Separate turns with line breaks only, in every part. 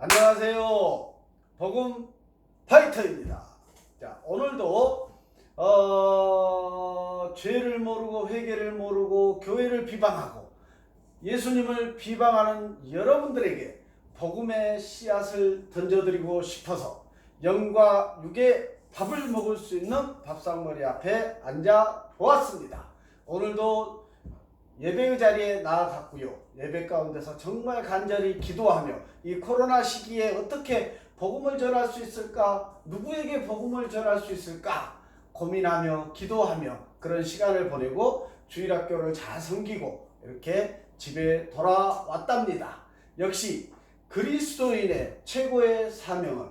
안녕하세요. 복음 파이터입니다. 자, 오늘도 죄를 모르고 회개를 모르고 교회를 비방하고 예수님을 비방하는 여러분들에게 복음의 씨앗을 던져드리고 싶어서 영과 육의 밥을 먹을 수 있는 밥상머리 앞에 앉아 보았습니다. 오늘도 예배의 자리에 나아갔고요. 예배 가운데서 정말 간절히 기도하며 이 코로나 시기에 어떻게 복음을 전할 수 있을까? 누구에게 복음을 전할 수 있을까? 고민하며 기도하며 그런 시간을 보내고 주일학교를 잘 섬기고 이렇게 집에 돌아왔답니다. 역시 그리스도인의 최고의 사명은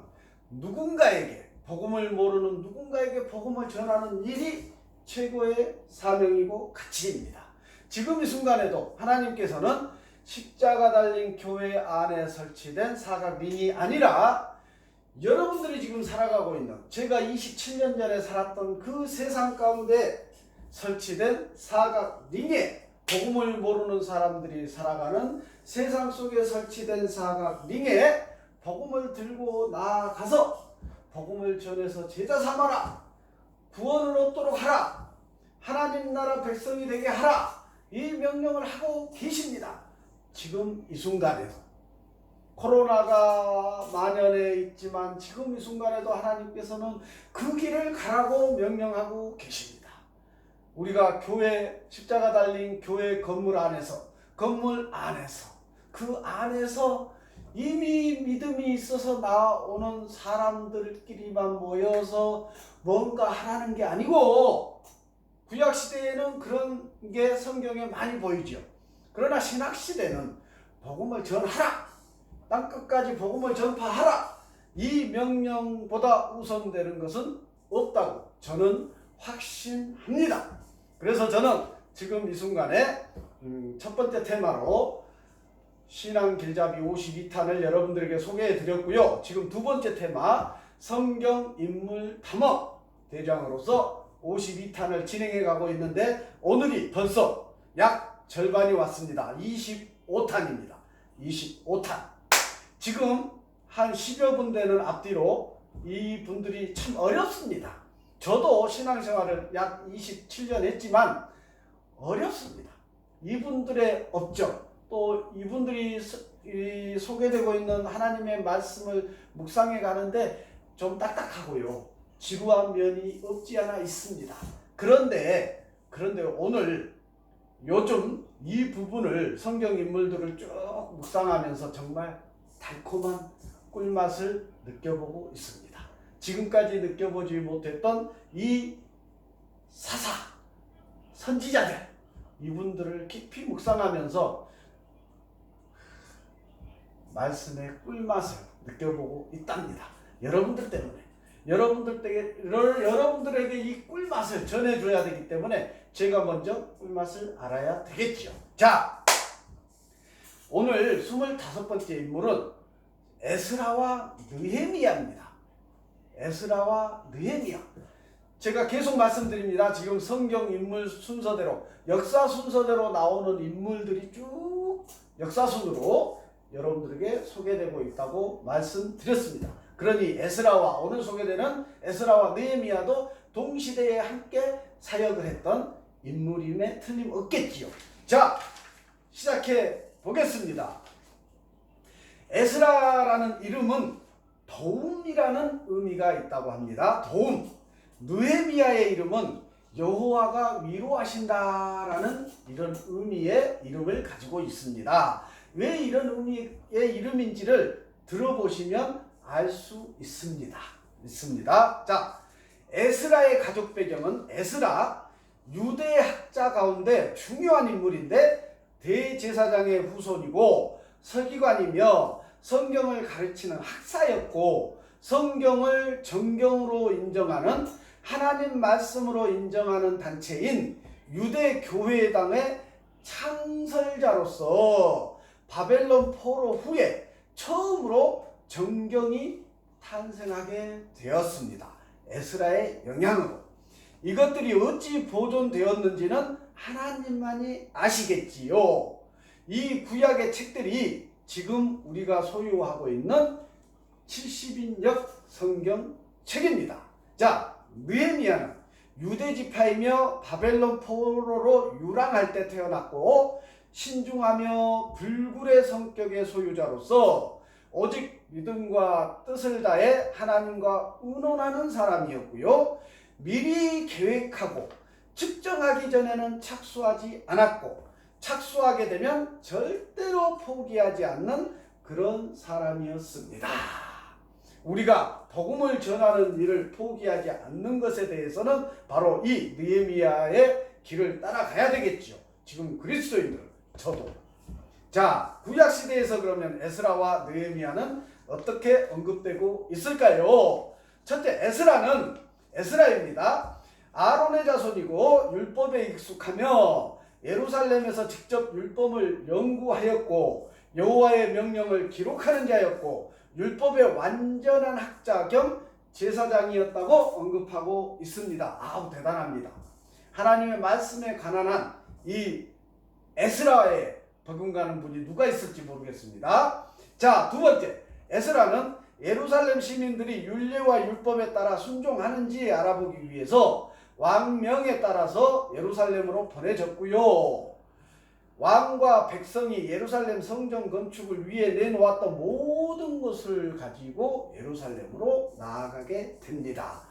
누군가에게 복음을 모르는 누군가에게 복음을 전하는 일이 최고의 사명이고 가치입니다. 지금 이 순간에도 하나님께서는 십자가 달린 교회 안에 설치된 사각링이 아니라 여러분들이 지금 살아가고 있는 제가 27년 전에 살았던 그 세상 가운데 설치된 사각링에 복음을 모르는 사람들이 살아가는 세상 속에 설치된 사각링에 복음을 들고 나아가서 복음을 전해서 제자 삼아라, 구원을 얻도록 하라, 하나님 나라 백성이 되게 하라, 이 명령을 하고 계십니다. 지금 이 순간에도 코로나가 만연해 있지만 지금 이 순간에도 하나님께서는 그 길을 가라고 명령하고 계십니다. 우리가 교회 십자가 달린 교회 건물 안에서 그 안에서 이미 믿음이 있어서 나오는 사람들끼리만 모여서 뭔가 하라는 게 아니고, 구약시대에는 그런 게 성경에 많이 보이죠. 그러나 신학시대는 복음을 전하라, 땅끝까지 복음을 전파하라, 이 명령보다 우선되는 것은 없다고 저는 확신합니다. 그래서 저는 지금 이 순간에 첫 번째 테마로 신앙 길잡이 52탄을 여러분들에게 소개해 드렸고요. 지금 두 번째 테마 성경 인물 탐험 대장으로서 52탄을 진행해 가고 있는데 오늘이 벌써 약 절반이 왔습니다. 25탄입니다. 25탄. 지금 한 10여 분 되는 앞뒤로 이 분들이 참 어렵습니다. 저도 신앙생활을 약 27년 했지만 어렵습니다. 이분들의 업적, 또 이분들이 소개되고 있는 하나님의 말씀을 묵상해 가는데 좀 딱딱하고요, 지루한 면이 없지 않아 있습니다. 그런데 오늘 요즘 이 부분을 성경 인물들을 쭉 묵상하면서 정말 달콤한 꿀맛을 느껴보고 있습니다. 지금까지 느껴보지 못했던 이 사사 선지자들, 이분들을 깊이 묵상하면서 말씀의 꿀맛을 느껴보고 있답니다. 여러분들 때문에, 여러분들에게 이 꿀맛을 전해줘야 되기 때문에 제가 먼저 꿀맛을 알아야 되겠죠. 자, 오늘 25번째 인물은 에스라와 느헤미야입니다. 에스라와 느헤미야. 제가 계속 말씀드립니다. 지금 성경 인물 순서대로, 역사 순서대로 나오는 인물들이 쭉 역사순으로 여러분들에게 소개되고 있다고 말씀드렸습니다. 그러니 에스라와, 오늘 소개되는 에스라와 느헤미야도 동시대에 함께 사역을 했던 인물임에 틀림없겠지요. 자, 시작해 보겠습니다. 에스라라는 이름은 도움이라는 의미가 있다고 합니다. 도움. 느헤미야의 이름은 여호와가 위로하신다라는 이런 의미의 이름을 가지고 있습니다. 왜 이런 의미의 이름인지를 들어보시면 알 수 있습니다. 자, 에스라의 가족 배경은 에스라, 유대 학자 가운데 중요한 인물인데 대제사장의 후손이고 서기관이며 성경을 가르치는 학사였고, 성경을 정경으로 인정하는, 하나님 말씀으로 인정하는 단체인 유대교회당의 창설자로서 바벨론 포로 후에 처음으로 정경이 탄생하게 되었습니다. 에스라의 영향으로. 이것들이 어찌 보존되었는지는 하나님만이 아시겠지요. 이 구약의 책들이 지금 우리가 소유하고 있는 70인역 성경책입니다. 자, 느헤미야는 유대 지파이며 바벨론 포로로 유랑할 때 태어났고 신중하며 불굴의 성격의 소유자로서 오직 믿음과 뜻을 다해 하나님과 의논하는 사람이었고요. 미리 계획하고 측정하기 전에는 착수하지 않았고 착수하게 되면 절대로 포기하지 않는 그런 사람이었습니다. 우리가 복음을 전하는 일을 포기하지 않는 것에 대해서는 바로 이 느헤미야의 길을 따라가야 되겠죠. 지금 그리스도인들, 저도. 자, 구약시대에서 그러면 에스라와 느헤미야는 어떻게 언급되고 있을까요? 첫째, 에스라입니다. 아론의 자손이고 율법에 익숙하며 예루살렘에서 직접 율법을 연구하였고 여호와의 명령을 기록하는 자였고 율법의 완전한 학자 겸 제사장이었다고 언급하고 있습니다. 아우, 대단합니다. 하나님의 말씀에 관한 한 이 에스라에 버금가는 분이 누가 있을지 모르겠습니다. 자, 두 번째, 에스라는 예루살렘 시민들이 율례와 율법에 따라 순종하는지 알아보기 위해서 왕명에 따라서 예루살렘으로 보내졌고요. 왕과 백성이 예루살렘 성전 건축을 위해 내놓았던 모든 것을 가지고 예루살렘으로 나아가게 됩니다.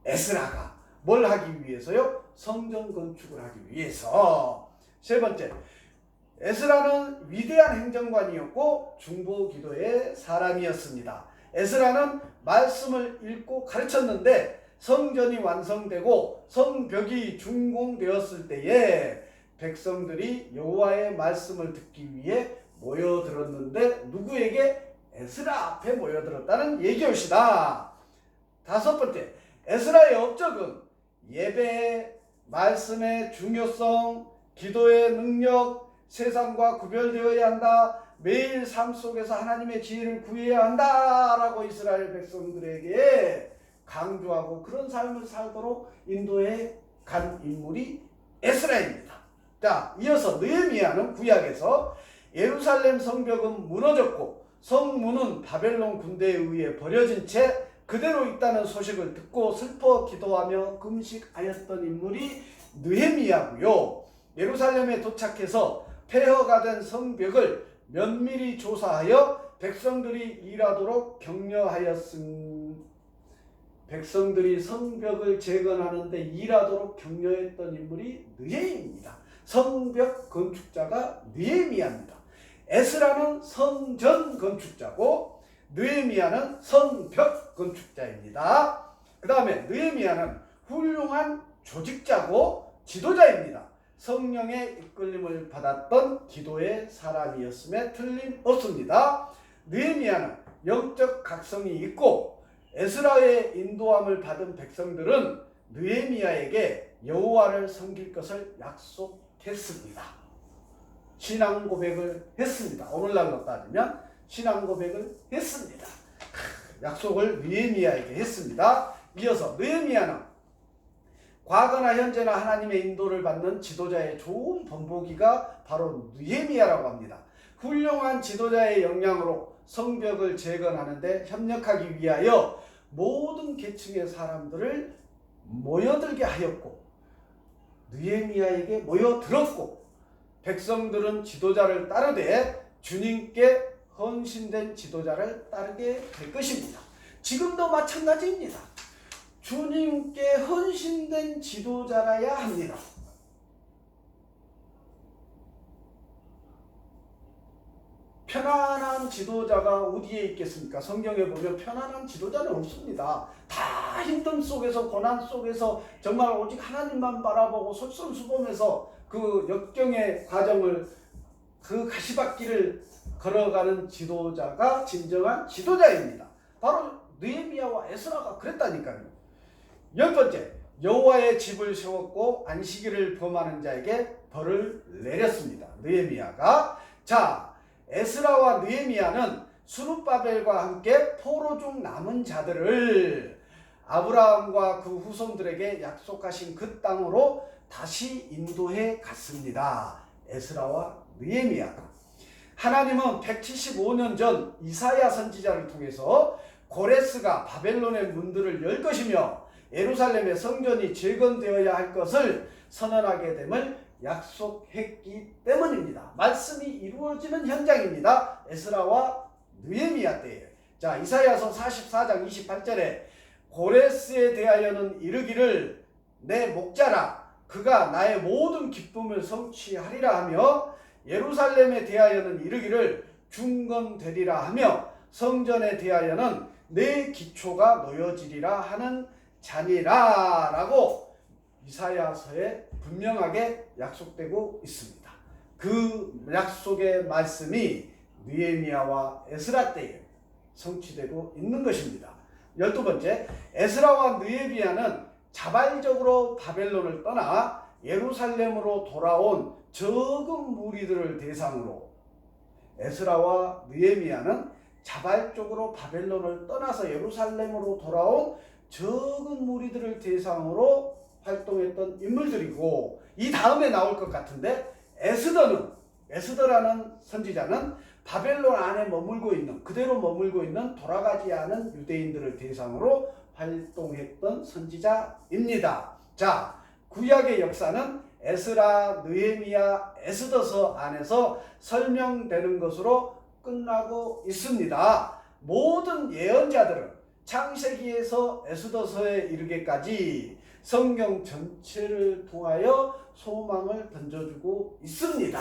에스라가 뭘 하기 위해서요? 성전 건축을 하기 위해서. 세 번째, 에스라는 위대한 행정관이었고 중보기도의 사람이었습니다. 에스라는 말씀을 읽고 가르쳤는데 성전이 완성되고 성벽이 준공되었을 때에 백성들이 여호와의 말씀을 듣기 위해 모여들었는데 누구에게? 에스라 앞에 모여들었다는 얘기였다. 다섯 번째, 에스라의 업적은 예배, 말씀의 중요성, 기도의 능력, 세상과 구별되어야 한다, 매일 삶 속에서 하나님의 지혜를 구해야 한다라고 이스라엘 백성들에게 강조하고 그런 삶을 살도록 인도해 간 인물이 에스라입니다. 자, 이어서 느헤미야는 구약에서 예루살렘 성벽은 무너졌고 성문은 바벨론 군대에 의해 버려진 채 그대로 있다는 소식을 듣고 슬퍼 기도하며 금식하였던 인물이 느헤미야고요. 예루살렘에 도착해서 폐허가 된 성벽을 면밀히 조사하여 백성들이 일하도록 격려하였음. 백성들이 성벽을 재건하는데 일하도록 격려했던 인물이 느헤미야입니다. 성벽 건축자가 느헤미야입니다. 에스라는 성전 건축자고 느헤미야는 성벽 건축자입니다. 그 다음에 느헤미야는 훌륭한 조직자고 지도자입니다. 성령의 이끌림을 받았던 기도의 사람이었음에 틀림없습니다. 느헤미야는 영적 각성이 있고 에스라의 인도함을 받은 백성들은 느헤미야에게 여호와를 섬길 것을 약속했습니다. 신앙 고백을 했습니다. 오늘날로 따지면 신앙 고백을 했습니다. 약속을 느헤미야에게 했습니다. 이어서 느헤미야는 과거나 현재나 하나님의 인도를 받는 지도자의 좋은 본보기가 바로 느헤미야라고 합니다. 훌륭한 지도자의 역량으로 성벽을 재건하는데 협력하기 위하여 모든 계층의 사람들을 모여들게 하였고 느헤미야에게 모여들었고 백성들은 지도자를 따르되 주님께 헌신된 지도자를 따르게 될 것입니다. 지금도 마찬가지입니다. 주님께 헌신된 지도자라야 합니다. 편안한 지도자가 어디에 있겠습니까? 성경에 보면 편안한 지도자는 없습니다. 다 힘듦 속에서 고난 속에서 정말 오직 하나님만 바라보고 솔선수범해서 그 역경의 과정을 그 가시밭길을 걸어가는 지도자가 진정한 지도자입니다. 바로 느헤미야와 에스라가 그랬다니까요. 10번째, 여호와의 집을 세웠고 안식일을 범하는 자에게 벌을 내렸습니다. 느헤미야가. 자, 에스라와 느헤미야는 스룹바벨과 함께 포로 중 남은 자들을 아브라함과 그 후손들에게 약속하신 그 땅으로 다시 인도해 갔습니다. 에스라와 느헤미야가. 하나님은 175년 전 이사야 선지자를 통해서 고레스가 바벨론의 문들을 열 것이며 예루살렘의 성전이 재건되어야 할 것을 선언하게 됨을 약속했기 때문입니다. 말씀이 이루어지는 현장입니다. 에스라와 느헤미야 때에. 자, 이사야서 44장 28절에 고레스에 대하여는 이르기를 내 목자라 그가 나의 모든 기쁨을 성취하리라 하며 예루살렘에 대하여는 이르기를 중건되리라 하며 성전에 대하여는 내 기초가 놓여지리라 하는 자니라 라고 이사야서에 분명하게 약속되고 있습니다. 그 약속의 말씀이 느헤미야와 에스라 때에 성취되고 있는 것입니다. 12번째, 에스라와 느헤미야는 자발적으로 바벨론을 떠나 예루살렘으로 돌아온 적은 무리들을 대상으로 에스라와 느헤미야는 자발적으로 바벨론을 떠나서 예루살렘으로 돌아온 적은 무리들을 대상으로 활동했던 인물들이고, 이 다음에 나올 것 같은데 에스더라는 선지자는 바벨론 안에 머물고 있는, 그대로 머물고 있는 돌아가지 않은 유대인들을 대상으로 활동했던 선지자입니다. 자, 구약의 역사는 에스라, 느헤미야, 에스더서 안에서 설명되는 것으로 끝나고 있습니다. 모든 예언자들은 창세기에서 에스더서에 이르기까지 성경 전체를 통하여 소망을 던져주고 있습니다.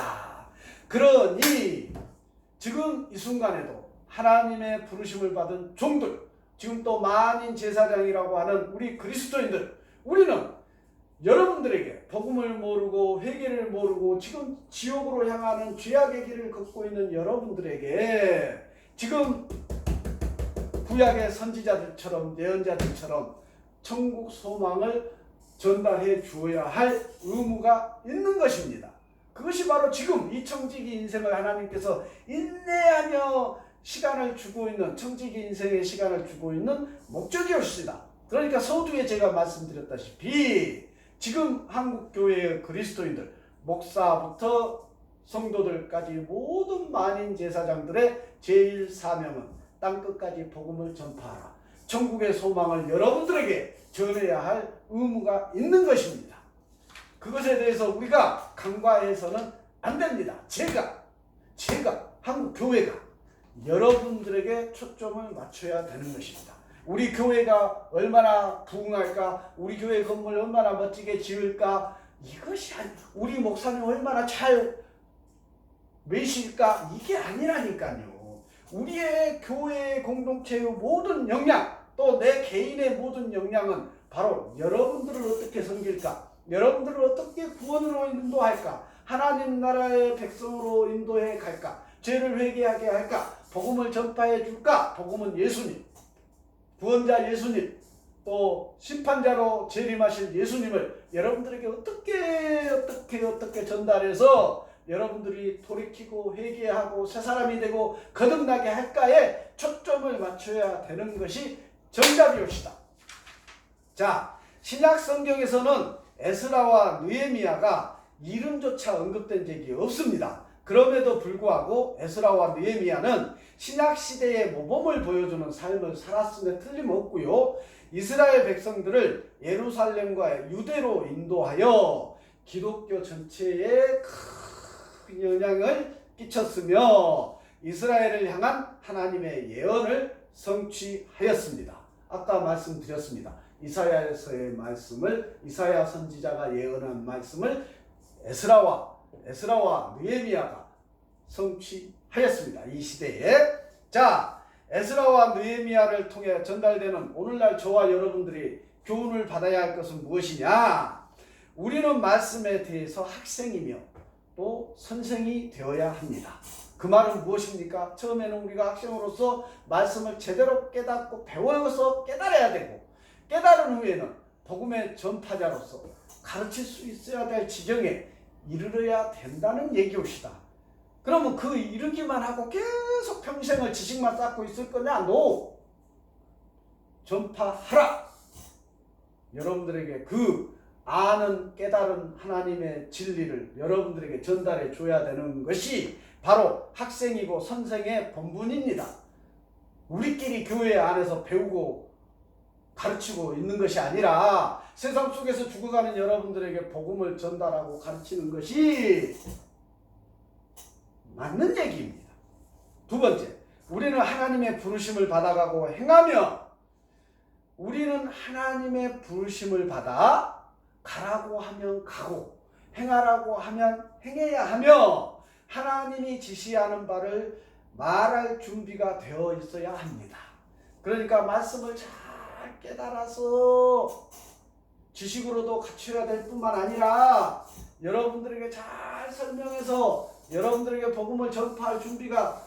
그러니 지금 이 순간에도 하나님의 부르심을 받은 종들, 지금 또 만인 제사장이라고 하는 우리 그리스도인들, 우리는 여러분들에게 복음을 모르고 회개를 모르고 지금 지옥으로 향하는 죄악의 길을 걷고 있는 여러분들에게 지금 구약의 선지자들처럼 예언자들처럼 천국 소망을 전달해 주어야 할 의무가 있는 것입니다. 그것이 바로 지금 이 청지기 인생을 하나님께서 인내하며 시간을 주고 있는, 청지기 인생의 시간을 주고 있는 목적이었습니다. 그러니까 서두에 제가 말씀드렸다시피 지금 한국교회의 그리스도인들, 목사부터 성도들까지 모든 만인 제사장들의 제일 사명은 땅끝까지 복음을 전파하라. 천국의 소망을 여러분들에게 전해야 할 의무가 있는 것입니다. 그것에 대해서 우리가 간과해서는 안 됩니다. 제가 한국교회가 여러분들에게 초점을 맞춰야 되는 것입니다. 우리 교회가 얼마나 부흥할까, 우리 교회 건물 얼마나 멋지게 지을까, 이것이 우리 목사님 얼마나 잘 매실까, 이게 아니라니까요. 우리의 교회 공동체의 모든 역량, 또 내 개인의 모든 역량은 바로 여러분들을 어떻게 섬길까, 여러분들을 어떻게 구원으로 인도할까, 하나님 나라의 백성으로 인도해 갈까, 죄를 회개하게 할까, 복음을 전파해 줄까. 복음은 예수님, 구원자 예수님, 또 심판자로 재림하실 예수님을 여러분들에게 어떻게 전달해서 여러분들이 돌이키고 회개하고 새 사람이 되고 거듭나게 할까에 초점을 맞춰야 되는 것이 정답이옵시다. 자, 신약 성경에서는 에스라와 느헤미야가 이름조차 언급된 적이 없습니다. 그럼에도 불구하고 에스라와 느헤미야는 신약 시대의 모범을 보여주는 삶을 살았음에 틀림없고요. 이스라엘 백성들을 예루살렘과 유대로 인도하여 기독교 전체에 큰 영향을 끼쳤으며 이스라엘을 향한 하나님의 예언을 성취하였습니다. 아까 말씀드렸습니다. 이사야서의 말씀을, 이사야 선지자가 예언한 말씀을 에스라와 느헤미야가 성취하였습니다. 이 시대에. 자, 에스라와 느헤미야를 통해 전달되는 오늘날 저와 여러분들이 교훈을 받아야 할 것은 무엇이냐? 우리는 말씀에 대해서 학생이며 또 선생이 되어야 합니다. 그 말은 무엇입니까? 처음에는 우리가 학생으로서 말씀을 제대로 깨닫고 배워서 깨달아야 되고, 깨달은 후에는 복음의 전파자로서 가르칠 수 있어야 될 지경에 이르러야 된다는 얘기옵시다. 그러면 그 이르기만 하고 계속 평생을 지식만 쌓고 있을 거냐? 노! 전파하라! 여러분들에게 그 아는 깨달은 하나님의 진리를 여러분들에게 전달해 줘야 되는 것이 바로 학생이고 선생의 본분입니다. 우리끼리 교회 안에서 배우고 가르치고 있는 것이 아니라 세상 속에서 죽어가는 여러분들에게 복음을 전달하고 가르치는 것이 맞는 얘기입니다. 두 번째, 우리는 하나님의 부르심을 받아가고 행하며, 우리는 하나님의 부르심을 받아 가라고 하면 가고 행하라고 하면 행해야 하며, 하나님이 지시하는 바를 말할 준비가 되어 있어야 합니다. 그러니까 말씀을 잘 깨달아서 지식으로도 갖춰야 될 뿐만 아니라 여러분들에게 잘 설명해서 여러분들에게 복음을 전파할 준비가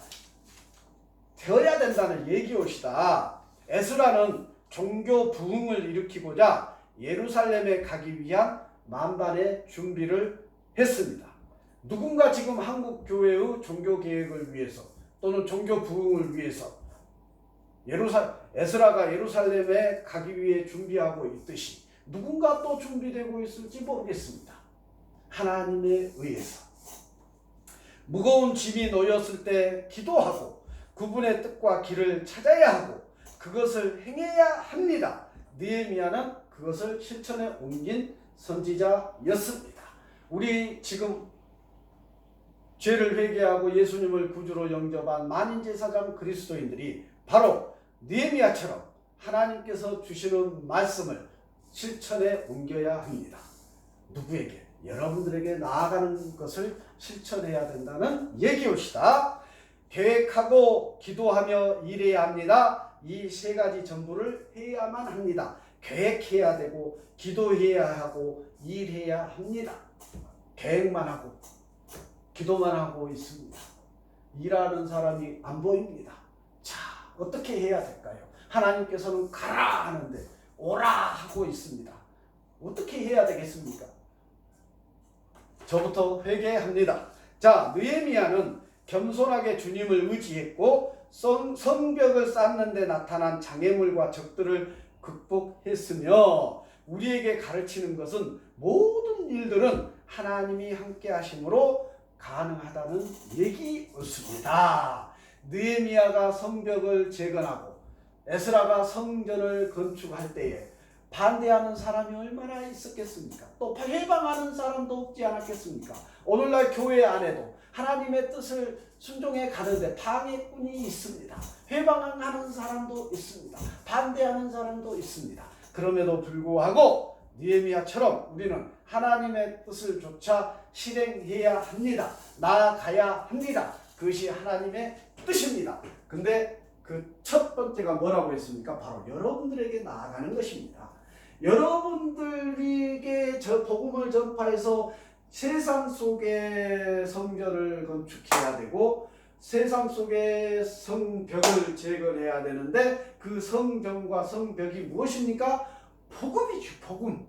되어야 된다는 얘기옵시다. 에스라는 종교 부흥을 일으키고자 예루살렘에 가기 위한 만반의 준비를 했습니다. 누군가 지금 한국 교회의 종교 개혁을 위해서 또는 종교 부흥을 위해서 에스라가 예루살렘에 가기 위해 준비하고 있듯이 누군가 또 준비되고 있을지 모르겠습니다. 하나님에 의해서 무거운 짐이 놓였을 때 기도하고 그분의 뜻과 길을 찾아야 하고 그것을 행해야 합니다. 느헤미야는 그것을 실천에 옮긴 선지자였습니다. 우리 지금 죄를 회개하고 예수님을 구주로 영접한 만인제사장 그리스도인들이 바로 느헤미야처럼 하나님께서 주시는 말씀을 실천에 옮겨야 합니다. 누구에게? 여러분들에게 나아가는 것을 실천해야 된다는 얘기옵시다. 계획하고 기도하며 일해야 합니다. 이 세 가지 전부를 해야만 합니다. 계획해야 되고 기도해야 하고 일해야 합니다. 계획만 하고 기도만 하고 있습니다. 일하는 사람이 안 보입니다. 자, 어떻게 해야 될까요? 하나님께서는 가라 하는데 오라 하고 있습니다. 어떻게 해야 되겠습니까? 저부터 회개합니다. 자, 느헤미야는 겸손하게 주님을 의지했고 성벽을 쌓는 데 나타난 장애물과 적들을 극복했으며 우리에게 가르치는 것은 모든 일들은 하나님이 함께 하심으로 가능하다는 얘기였습니다. 느헤미야가 성벽을 재건하고 에스라가 성전을 건축할 때에 반대하는 사람이 얼마나 있었겠습니까? 또 해방하는 사람도 없지 않았겠습니까? 오늘날 교회 안에도 하나님의 뜻을 순종해 가는데 방해꾼이 있습니다. 해방하는 사람도 있습니다. 반대하는 사람도 있습니다. 그럼에도 불구하고 느헤미야처럼 우리는 하나님의 뜻을 조차 실행해야 합니다. 나아가야 합니다. 그것이 하나님의 뜻입니다. 근데 그 첫 번째가 뭐라고 했습니까? 바로 여러분들에게 나아가는 것입니다. 여러분들에게 저 복음을 전파해서 세상 속에 성전을 건축해야 되고 세상 속에 성벽을 재건해야 되는데 그 성전과 성벽이 무엇입니까? 복음이죠. 복음.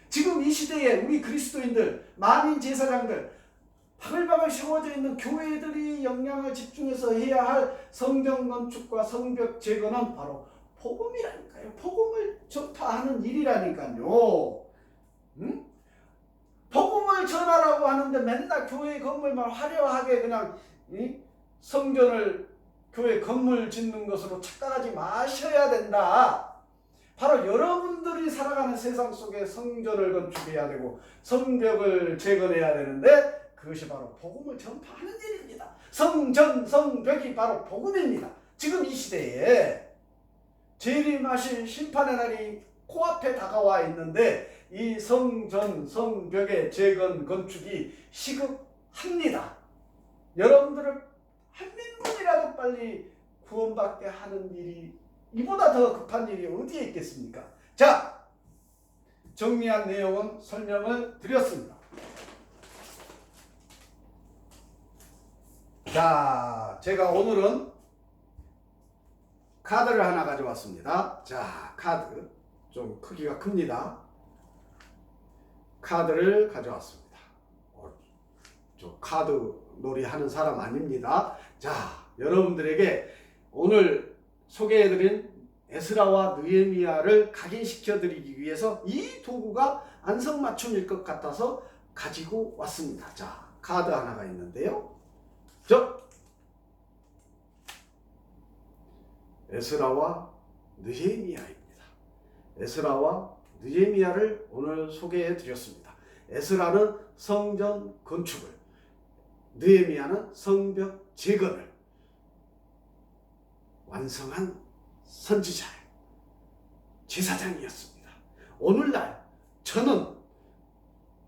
지금 이 시대에 우리 그리스도인들, 만인 제사장들, 바글바글 세워져 있는 교회들이 영향을 집중해서 해야 할 성전 건축과 성벽 재건은 바로 복음이라니까요. 복음을 전파하는 일이라니까요. 응? 복음을 전하라고 하는데 맨날 교회 건물만 화려하게 그냥 성전을 교회 건물 짓는 것으로 착각하지 마셔야 된다. 바로 여러분들이 살아가는 세상 속에 성전을 건축해야 되고 성벽을 재건해야 되는데 그것이 바로 복음을 전파하는 일입니다. 성전, 성벽이 바로 복음입니다. 지금 이 시대에 재림하신 심판의 날이 코앞에 다가와 있는데 이 성전, 성벽의 재건, 건축이 시급합니다. 여러분들을 한 민분이라도 빨리 구원받게 하는 일이 이보다 더 급한 일이 어디에 있겠습니까? 자, 정리한 내용은 설명을 드렸습니다. 자, 제가 오늘은 카드를 하나 가져왔습니다. 자, 카드 좀 크기가 큽니다. 카드를 가져왔습니다. 저 카드 놀이 하는 사람 아닙니다. 자, 여러분들에게 오늘 소개해드린 에스라와 느헤미야를 각인시켜드리기 위해서 이 도구가 안성맞춤일 것 같아서 가지고 왔습니다. 자, 카드 하나가 있는데요. 저 에스라와 느헤미야입니다. 에스라와 느헤미야를 오늘 소개해 드렸습니다. 에스라는 성전 건축을, 느헤미야는 성벽 재건을 완성한 선지자, 제사장이었습니다. 오늘날 저는,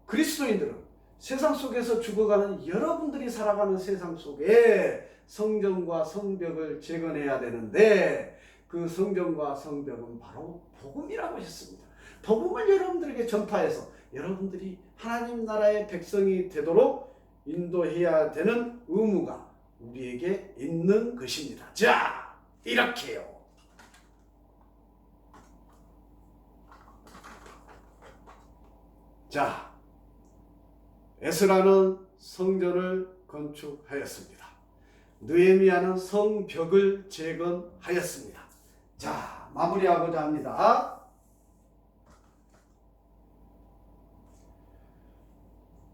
그리스도인들은 세상 속에서 죽어가는 여러분들이 살아가는 세상 속에 성전과 성벽을 재건해야 되는데, 그 성전과 성벽은 바로 복음이라고 하셨습니다. 복음을 여러분들에게 전파해서 여러분들이 하나님 나라의 백성이 되도록 인도해야 되는 의무가 우리에게 있는 것입니다. 자, 이렇게요. 자, 에스라는 성전을 건축하였습니다. 느헤미야는 성벽을 재건하였습니다. 자, 마무리하고자 합니다.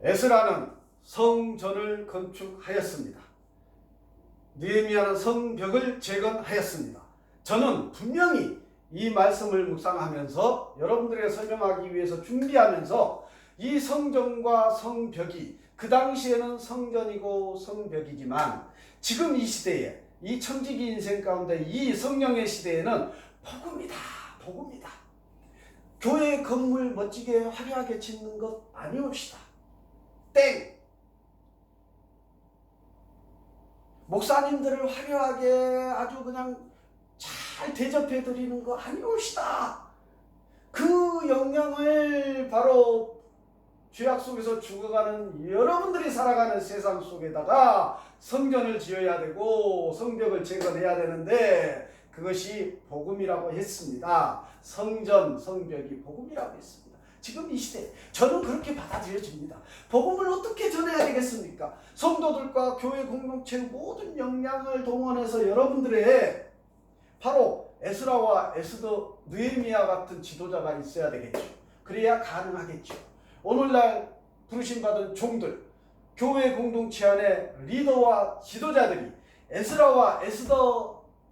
에스라는 성전을 건축하였습니다. 느헤미야는 성벽을 재건하였습니다. 저는 분명히 이 말씀을 묵상하면서 여러분들에게 설명하기 위해서 준비하면서 이 성전과 성벽이 그 당시에는 성전이고 성벽이지만 지금 이 시대에, 이 청지기 인생 가운데 이 성령의 시대에는 복음이다, 복음이다. 교회 건물 멋지게 화려하게 짓는 것 아니옵시다. 땡! 목사님들을 화려하게 아주 그냥 잘 대접해 드리는 거 아니옵시다. 그 영향을 바로 죄악 속에서 죽어가는 여러분들이 살아가는 세상 속에다가 성전을 지어야 되고 성벽을 재건해야 되는데, 그것이 복음이라고 했습니다. 성전, 성벽이 복음이라고 했습니다. 지금 이 시대 저는 그렇게 받아들여집니다. 복음을 어떻게 전해야 되겠습니까? 성도들과 교회 공동체의 모든 역량을 동원해서 여러분들의 바로 에스라와 느헤미야 같은 지도자가 있어야 되겠죠. 그래야 가능하겠죠. 오늘날 부르심받은 종들, 교회 공동체 안에 리더와 지도자들이 에스라와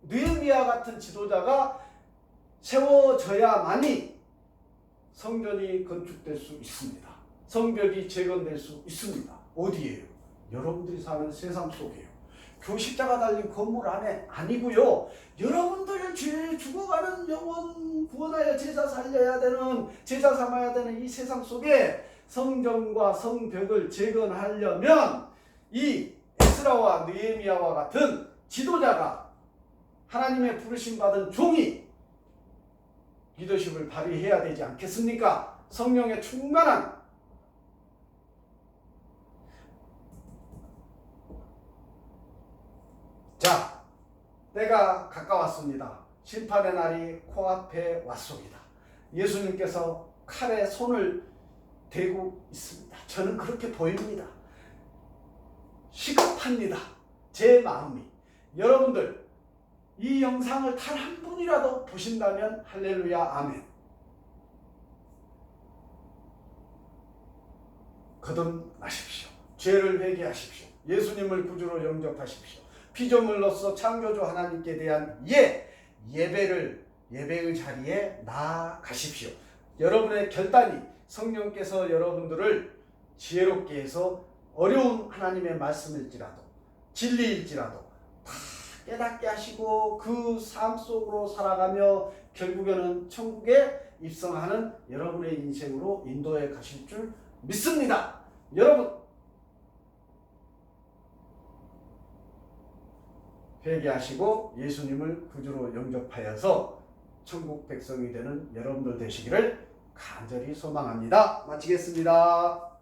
느헤미야 같은 지도자가 세워져야만이 성전이 건축될 수 있습니다. 성벽이 재건될 수 있습니다. 어디에요? 여러분들이 사는 세상 속에요. 십자가 달린 건물 안에 아니고요. 여러분들 죄 죽어가는 영혼 구원하여 제자 살려야 되는, 제자 삼아야 되는 이 세상 속에 성전과 성벽을 재건하려면 이 에스라와 느헤미야와 같은 지도자가, 하나님의 부르심 받은 종이 리더십을 발휘해야 되지 않겠습니까? 성령의 충만한, 자, 때가 가까웠습니다. 심판의 날이 코앞에 왔습니다. 예수님께서 칼에 손을 대고 있습니다. 저는 그렇게 보입니다. 시급합니다. 제 마음이. 여러분들 이 영상을 단 한 분이라도 보신다면 할렐루야, 아멘. 거듭나십시오. 죄를 회개하십시오. 예수님을 구주로 영접하십시오. 피조물로서 창조주 하나님께 대한 예배의 자리에 나아가십시오. 여러분의 결단이 성령께서 여러분들을 지혜롭게 해서 어려운 하나님의 말씀일지라도, 진리일지라도 다 깨닫게 하시고 그 삶 속으로 살아가며 결국에는 천국에 입성하는 여러분의 인생으로 인도해 가실 줄 믿습니다. 여러분, 회개하시고 예수님을 구주로 영접하여서 천국 백성이 되는 여러분들 되시기를 간절히 소망합니다. 마치겠습니다.